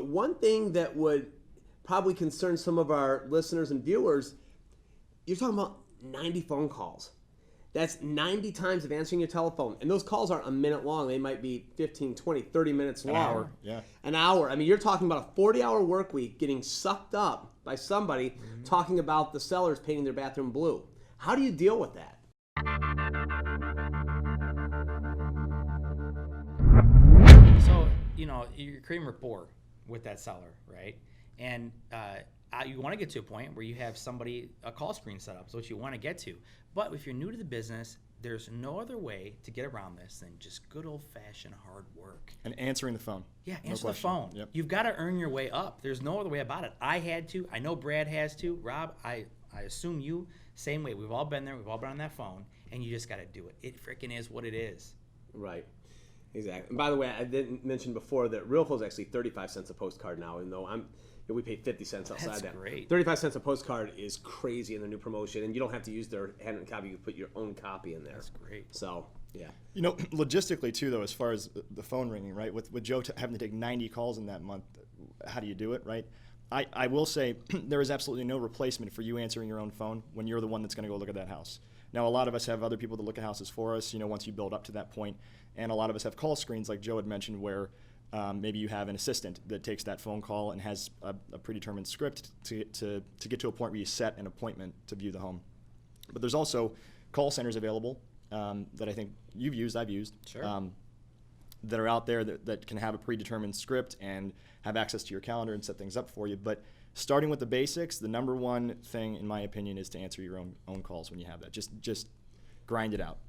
One thing that would probably concern some of our listeners and viewers, you're talking about 90 phone calls. That's 90 times of answering your telephone. And those calls aren't a minute long. They might be 15, 20, 30 minutes long. An hour, yeah. An hour. I mean, you're talking about a 40-hour work week getting sucked up by somebody talking about the sellers painting their bathroom blue. How do you deal with that? So, you're creating rapport with that seller, right? And you want to get to a point where you have a call screen set up. So what you want to get to. But if you're new to the business, there's no other way to get around this than just good old-fashioned hard work. And answering the phone. Yeah, answer the phone. Yep. You've got to earn your way up. There's no other way about it. I had to. I know Brad has to. Rob, I assume you, same way. We've all been there. We've all been on that phone. And you just got to do it. It freaking is what it is. Right. Exactly. And by the way, I didn't mention before that Realeflow is actually 35 cents a postcard now, even though we pay 50 cents outside That's that. great. 35 cents a postcard is crazy in the new promotion, and you don't have to use their handwritten copy. You can put your own copy in there. That's great. So, yeah. Logistically too, though, as far as the phone ringing, right? With Joe having to take 90 calls in that month, how do you do it, right? I will say there is absolutely no replacement for you answering your own phone when you're the one that's going to go look at that house. Now, a lot of us have other people that look at houses for us, once you build up to that point. And a lot of us have call screens, like Joe had mentioned, where maybe you have an assistant that takes that phone call and has a predetermined script to get to a point where you set an appointment to view the home. But there's also call centers available that I think you've used, I've used, Sure. that are out there that can have a predetermined script and have access to your calendar and set things up for you. But starting with the basics, the number one thing, in my opinion, is to answer your own calls when you have that. Just grind it out.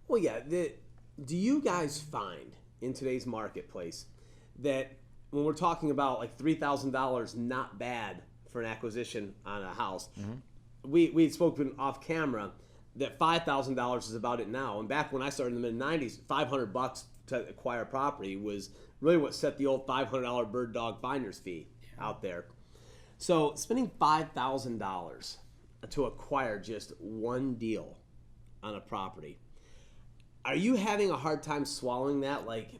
Well, yeah. Do you guys find in today's marketplace that when we're talking about like $3,000 not bad for an acquisition on a house, we had spoken off camera that $5,000 is about it now. And back when I started in the mid-90s, $500 to acquire property was really what set the old $500 bird dog finder's fee out there. So spending $5,000 to acquire just one deal on a property, are you having a hard time swallowing that? Like,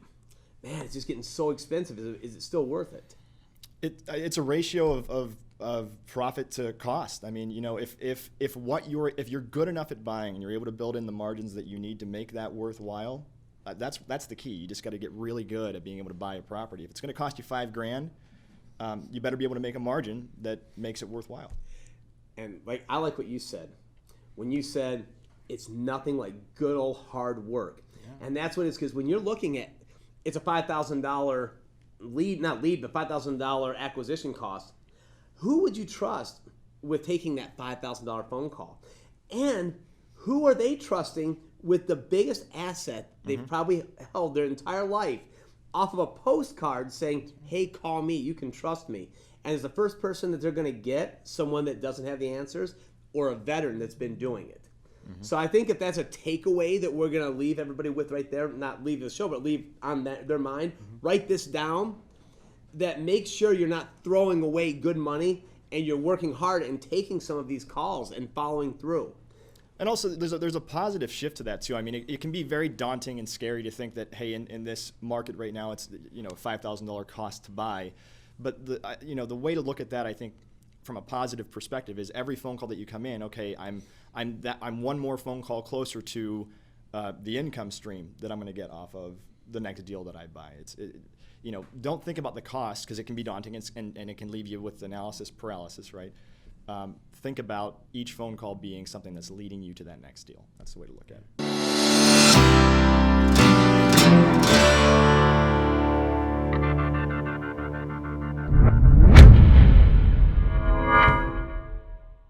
man, it's just getting so expensive. Is it still worth it? It's a ratio of profit to cost. I mean, if you're good enough at buying and you're able to build in the margins that you need to make that worthwhile, that's the key. You just got to get really good at being able to buy a property. If it's going to cost you $5,000, you better be able to make a margin that makes it worthwhile. And I like what you said when you said it's nothing like good old hard work. Yeah. And that's what it's, because when you're looking at, it's a $5,000 $5,000 acquisition cost. Who would you trust with taking that $5,000 phone call? And who are they trusting with the biggest asset they've probably held their entire life off of a postcard saying, hey, call me, you can trust me? And is the first person that they're going to get someone that doesn't have the answers, or a veteran that's been doing it? So I think if that's a takeaway that we're going to leave everybody with right there, not leave the show, but leave on their mind, write this down, that make sure you're not throwing away good money and you're working hard and taking some of these calls and following through. And also, there's a positive shift to that too. I mean, it can be very daunting and scary to think that, hey, in this market right now, it's a $5,000 cost to buy. But the way to look at that, I think, from a positive perspective, is every phone call that you come in, okay, I'm one more phone call closer to the income stream that I'm going to get off of the next deal that I buy. Don't think about the cost, because it can be daunting and it can leave you with analysis paralysis, right? Think about each phone call being something that's leading you to that next deal. That's the way to look at it.